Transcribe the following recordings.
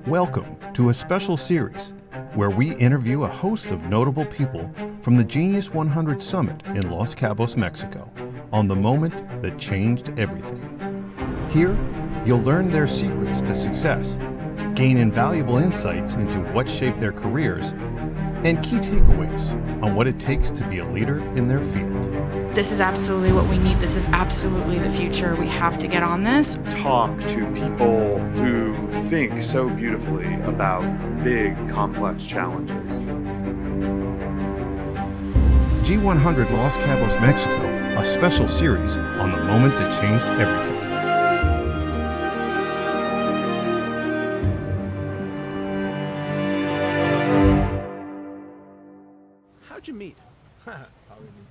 Welcome to a special series where we interview a host of notable people from the Genius 100 Summit in Los Cabos, Mexico, on the moment that changed everything. Here, you'll learn their secrets to success, gain invaluable insights into what shaped their careers, and key takeaways on what it takes to be a leader in their field. This is absolutely what we need. This is absolutely the future. We have to get on this. Talk to people who think so beautifully about big, complex challenges. G100 Los Cabos, Mexico, a special series on the moment that changed everything. How'd you meet? How we meet.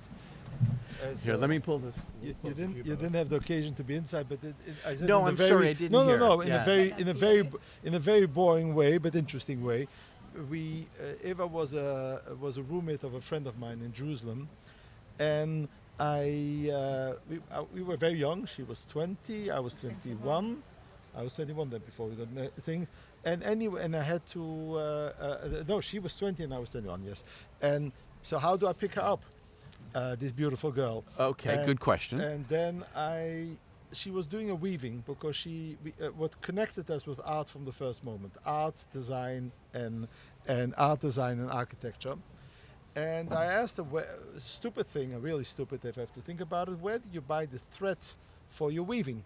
Here, let me pull this. You didn't have the occasion to be inside, but I said No, in a I'm very, sorry, I didn't no, hear. no, Yeah. in a very boring way, but interesting way. Eva was a roommate of a friend of mine in Jerusalem, and we were very young. She was 20, I was 21. I was 21 then before we got things. And anyway, and I had to. No, she was 20 and I was 21. Yes. And so, how do I pick her up? This beautiful girl. Okay, good question. And then she was doing a weaving because what connected us with art from the first moment: art, design, and architecture. And I asked her, stupid thing, a really stupid if I have to think about it, where did you buy the thread for your weaving,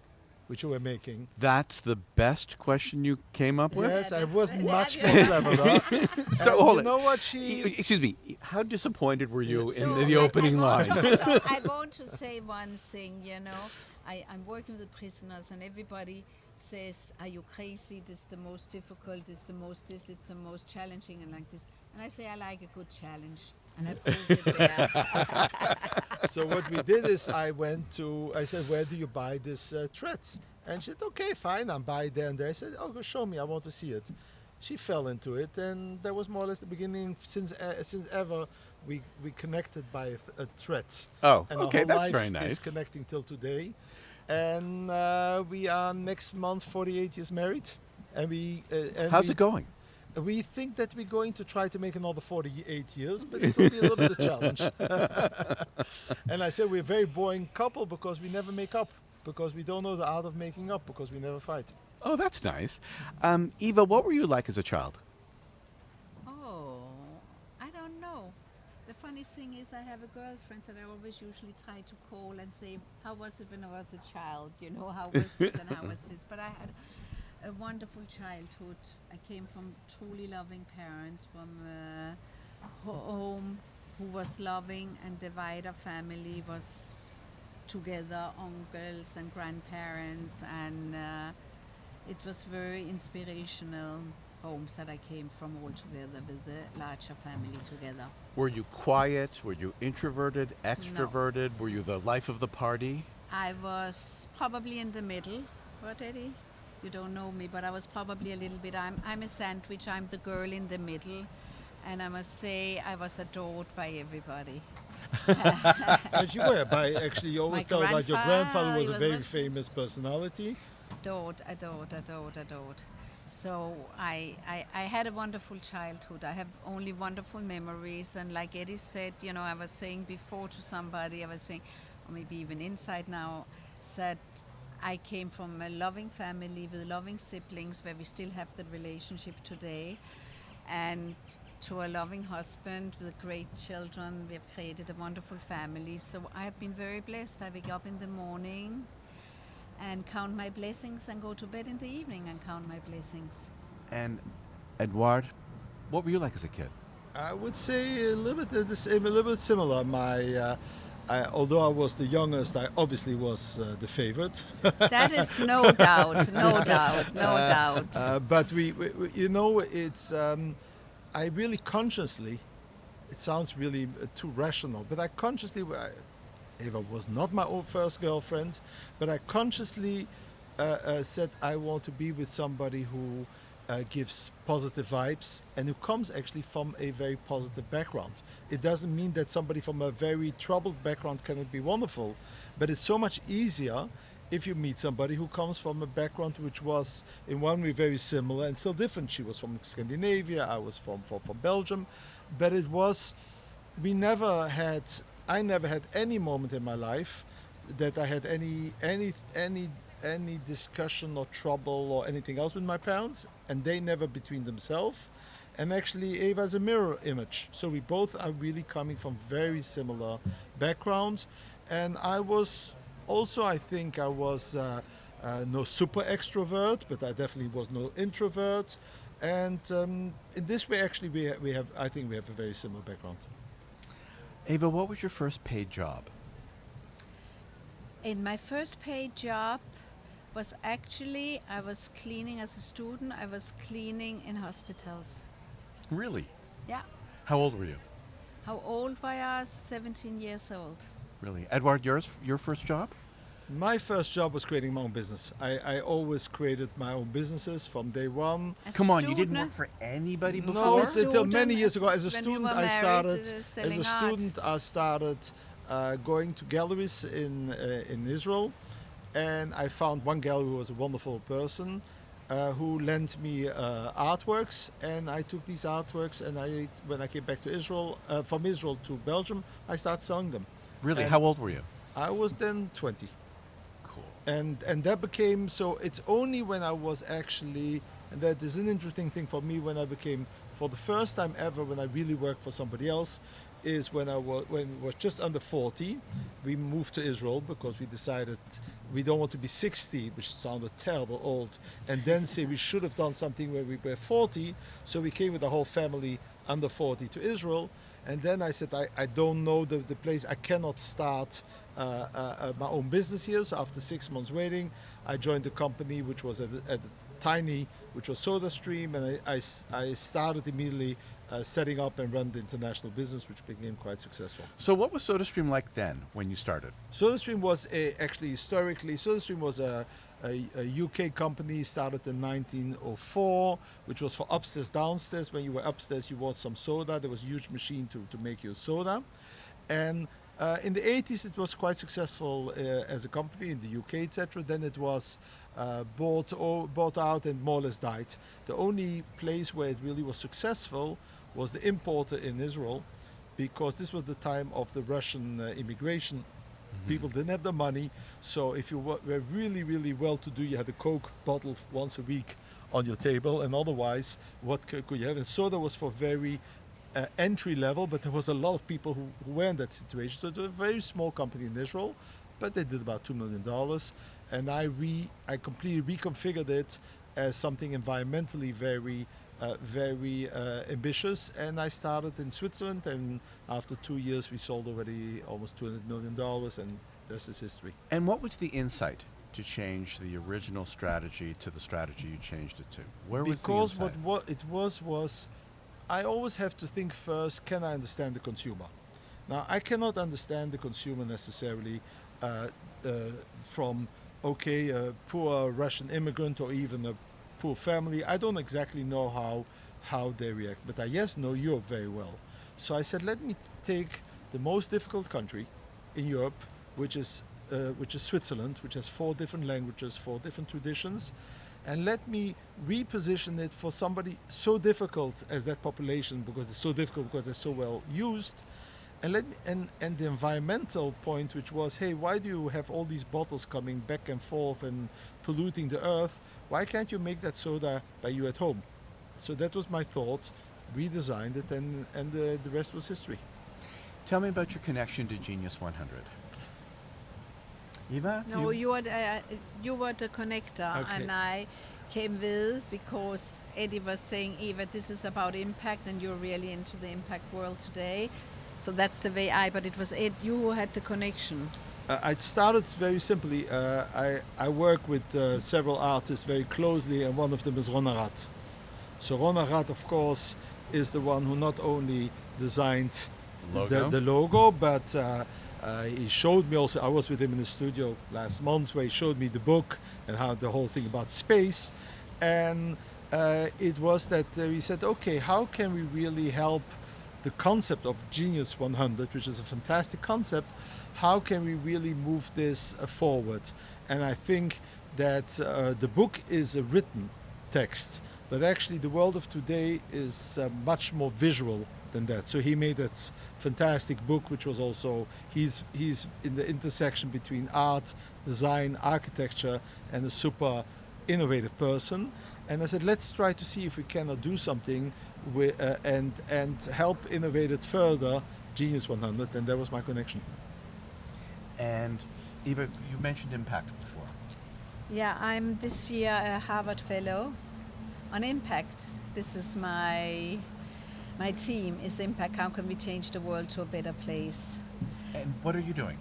which you were making? That's the best question you came up with? Yes, I wasn't much more clever. So hold it. You know what Excuse me, how disappointed were you in So the opening line? I want to say one thing, I'm working with the prisoners and everybody says, are you crazy? This is the most difficult, it's the most challenging and like this. And I say, I like a good challenge. And I proved it there. So what we did is I said, where do you buy this threads? And she said, okay, fine, I'll buy there and there. I said, oh, go show me, I want to see it. She fell into it, and that was more or less the beginning. Since ever, we connected by threads. Oh, and okay, our that's whole very life nice. is connecting till today. And we are next month 48 years married. And How's it going? We think that we're going to try to make another 48 years, but it will be a little bit of a challenge. And I said we're a very boring couple because we never make up, because we don't know the art of making up, because we never fight. Oh, that's nice. Eva, what were you like as a child? Oh, I don't know. The funny thing is I have a girlfriend that I always usually try to call and say, how was it when I was a child? How was this and how was this? But I had a wonderful childhood. I came from truly loving parents, from a home who was loving, and the wider family was together, uncles and grandparents, and it was very inspirational homes that I came from all together with the larger family together. Were you quiet? Were you introverted, extroverted? No. Were you the life of the party? I was probably in the middle. What, Eddie? You don't know me, but I was probably a little bit. I'm a sandwich. I'm the girl in the middle, and I must say I was adored by everybody. And you were actually. You always tell that your grandfather was a very famous personality. Adored. So I had a wonderful childhood. I have only wonderful memories, and like Eddie said, I was saying before to somebody, or maybe even inside now, that I came from a loving family with loving siblings where we still have the relationship today, and to a loving husband with great children. We have created a wonderful family. So I have been very blessed. I wake up in the morning and count my blessings and go to bed in the evening and count my blessings. And Edouard, what were you like as a kid? I would say a little bit the same, a little bit similar. Although I was the youngest, I obviously was the favorite. That is no doubt. But we it's. I really consciously. It sounds really too rational, but I consciously. Eva was not my own first girlfriend, but I consciously said I want to be with somebody who gives positive vibes and who comes actually from a very positive background. It doesn't mean that somebody from a very troubled background cannot be wonderful, but it's so much easier if you meet somebody who comes from a background which was in one way very similar and still different. She was from Scandinavia, I was from Belgium, but it was, I never had any moment in my life that I had any discussion or trouble or anything else with my parents, and they never between themselves. And actually Eva is a mirror image, so we both are really coming from very similar backgrounds. And I was also, I think I was no super extrovert, but I definitely was no introvert. And in this way, actually, I think we have a very similar background. Eva, what was your first paid job? In my first paid job was actually, I was cleaning as a student. I was cleaning in hospitals. Really? Yeah. How old were you? How old was I? 17 years old. Really? Edouard, your first job? My first job was creating my own business. I always created my own businesses from day one. As Come a on, you didn't student, work for anybody before? No, As a until many student, years ago. As a when we student, were I married, started. selling As a art. student, I started going to galleries in Israel, and I found one gallery who was a wonderful person, who lent me artworks, and I took these artworks, and when I came back to Israel, from Israel to Belgium, I started selling them. Really? And How old were you? I was then 20. Cool. And that became, so it's only when I was actually, and that is an interesting thing for me, when I became, for the first time ever, when I really worked for somebody else, is when I was just under 40. We moved to Israel because we decided we don't want to be 60, which sounded terrible old, and then say we should have done something where we were 40. So we came with the whole family under 40 to Israel. And then I said, I don't know the place. I cannot start my own business here. So after 6 months waiting, I joined a company which was at tiny, which was SodaStream, and I started immediately setting up and run the international business, which became quite successful. So what was SodaStream like then when you started? SodaStream was actually historically, SodaStream was a UK company, started in 1904, which was for upstairs, downstairs. When you were upstairs, you bought some soda. There was a huge machine to make you soda. And in the 80s, it was quite successful as a company in the UK, etc. Then it was bought out and more or less died. The only place where it really was successful was the importer in Israel, because this was the time of the Russian immigration. Mm-hmm. People didn't have the money, so if you were really, really well-to-do, you had a Coke bottle once a week on your table, and otherwise, what could you have? And soda was for very entry level, but there was a lot of people who were in that situation. So it was a very small company in Israel, but they did about $2 million, and I completely reconfigured it as something environmentally very ambitious, and I started in Switzerland, and after 2 years we sold already almost $200 million, and this is history. And what was the insight to change the original strategy to the strategy you changed it to? Where was the insight? Because what it was I always have to think first, can I understand the consumer? Now, I cannot understand the consumer necessarily from, a poor Russian immigrant or even a poor family. I don't exactly know how they react, but I know Europe very well. So I said, let me take the most difficult country in Europe, which is Switzerland, which has 4 different languages, 4 different traditions, and let me reposition it for somebody so difficult as that population, because it's so difficult because they're so well used. And and the environmental point, which was, hey, why do you have all these bottles coming back and forth and polluting the earth? Why can't you make that soda by you at home? So that was my thought. We designed it, and the rest was history. Tell me about your connection to Genius 100. Eva? No, you were the connector, Okay. and I came with because Eddie was saying, Eva, this is about impact, and you're really into the impact world today. So that's the way but it was Ed, you who had the connection. I started very simply. I work with several artists very closely, and one of them is Ron Arad. So Ron Arad, of course, is the one who not only designed the logo, but he showed me also. I was with him in the studio last month, where he showed me the book and how the whole thing about space. And it was that he said, okay, how can we really help the concept of Genius 100, which is a fantastic concept. How can we really move this forward? And I think that the book is a written text, but actually the world of today is much more visual than that. So he made that fantastic book, which was also, he's in the intersection between art, design, architecture, and a super innovative person. And I said, let's try to see if we cannot do something and help innovate it further, Genius 100, and that was my connection. And Eva, you mentioned impact before. Yeah, I'm this year a Harvard Fellow on Impact. This is my team is Impact. How can we change the world to a better place? And what are you doing?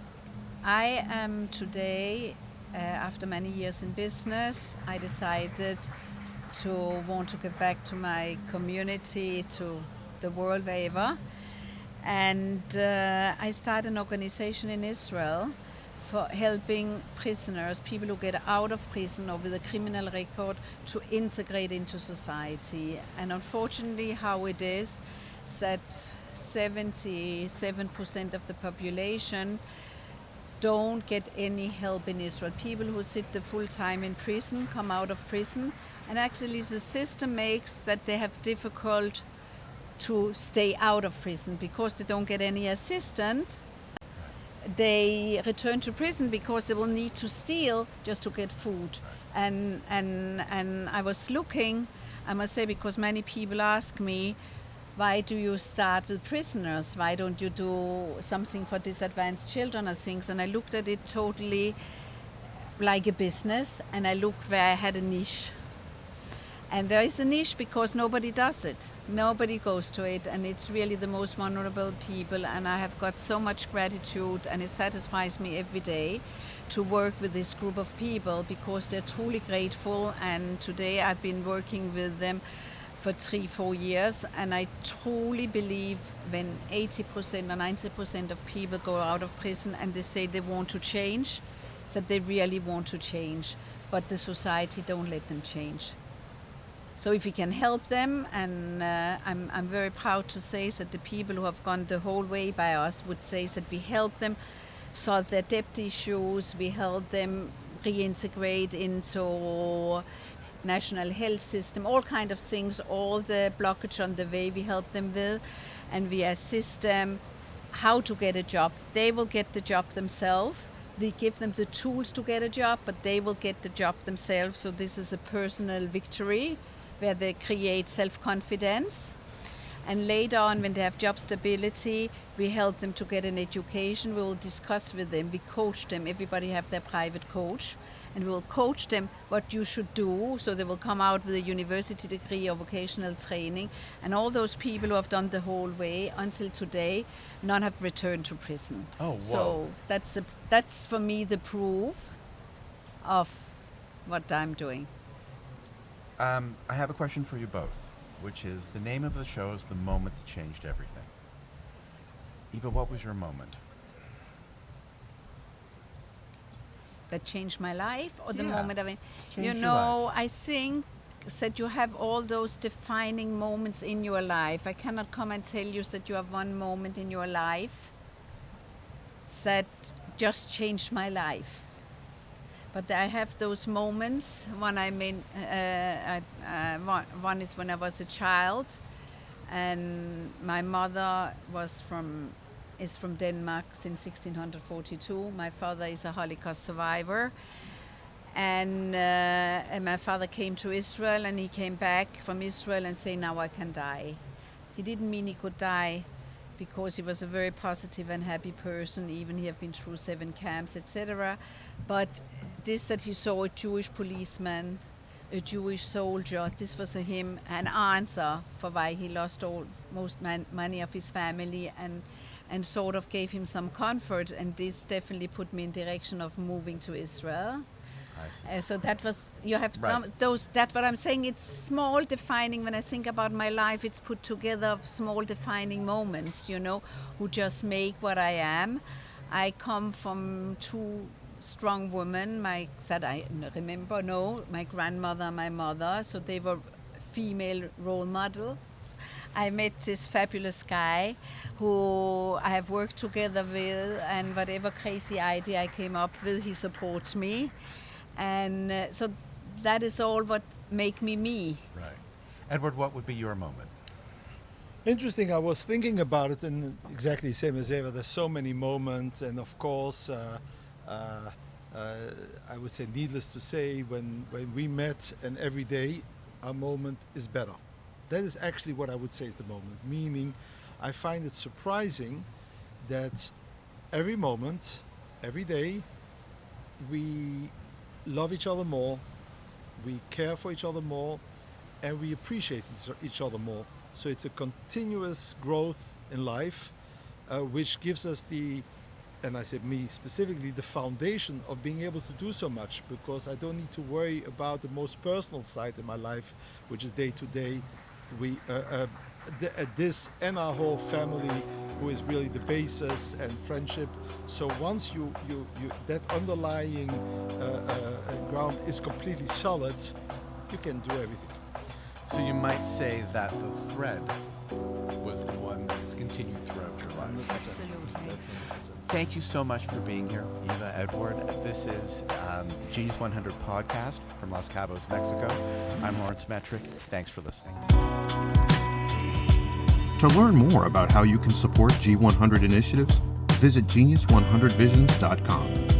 I am today, after many years in business, I decided to want to give back to my community, to the world wherever. And I started an organization in Israel for helping prisoners, people who get out of prison or with a criminal record, to integrate into society. And unfortunately, how it is that 77% of the population don't get any help in Israel. People who sit the full time in prison come out of prison, and actually the system makes that they have difficult to stay out of prison because they don't get any assistance. They return to prison because they will need to steal just to get food. And I was looking, I must say, because many people ask me, why do you start with prisoners? Why don't you do something for disadvantaged children or things? And I looked at it totally like a business, and I looked where I had a niche. And there is a niche because nobody does it. Nobody goes to it, and it's really the most vulnerable people. And I have got so much gratitude, and it satisfies me every day to work with this group of people because they're truly grateful. And today I've been working with them for 3-4 years, and I truly believe when 80% or 90% of people go out of prison and they say they want to change, that they really want to change, but the society don't let them change. So if we can help them, and I'm very proud to say that the people who have gone the whole way by us would say that we help them solve their debt issues, we help them reintegrate into national health system, all kind of things, all the blockage on the way we help them with, and we assist them how to get a job. They will get the job themselves. We give them the tools to get a job, but they will get the job themselves. So this is a personal victory where they create self-confidence. And later on, when they have job stability, we help them to get an education. We will discuss with them, we coach them. Everybody have their private coach. And we will coach them what you should do, so they will come out with a university degree or vocational training. And all those people who have done the whole way until today, none have returned to prison. Oh, wow. So that's for me the proof of what I'm doing. I have a question for you both, which is the name of the show is The Moment That Changed Everything. Eva, what was your moment? That changed my life, or the Yeah, moment of it? changed You your know, life. I think that you have all those defining moments in your life. I cannot come and tell you that you have one moment in your life that just changed my life. But I have those moments. One one is when I was a child, and my mother is from Denmark since 1642. My father is a Holocaust survivor, and my father came to Israel, and he came back from Israel and said, now I can die. He didn't mean he could die because he was a very positive and happy person, even he had been through 7 camps, etc. But this that he saw a Jewish policeman, a Jewish soldier, this was him an answer for why he lost most money of his family, and sort of gave him some comfort, and this definitely put me in direction of moving to Israel. I see. So that was, you have Right. that's what I'm saying, it's small defining, when I think about my life, it's put together of small defining moments, you know, who just make what I am. I come from 2 strong women, my grandmother and my mother, so they were female role models. I met this fabulous guy who I have worked together with, and whatever crazy idea I came up with, he supports me. And so that is all what make me me. Right. Edward, what would be your moment? Interesting. I was thinking about it, and exactly the same as Eva. There's so many moments, and of course, I would say, needless to say, when we met, and every day, our moment is better. That is actually what I would say is the moment. Meaning, I find it surprising that every moment, every day, we love each other more, we care for each other more, and we appreciate each other more. So it's a continuous growth in life, which gives us and I said me specifically, the foundation of being able to do so much, because I don't need to worry about the most personal side in my life, which is day to day. This and our whole family, who is really the basis, and friendship. So once you that underlying ground is completely solid, you can do everything. So you might say that the thread was the one that's continued throughout your life. Absolutely. Thank you so much for being here, Eva, Edward. This is the Genius 100 podcast from Los Cabos, Mexico. I'm Laurence Metrick. Thanks for listening. To learn more about how you can support G100 initiatives, visit genius100visions.com.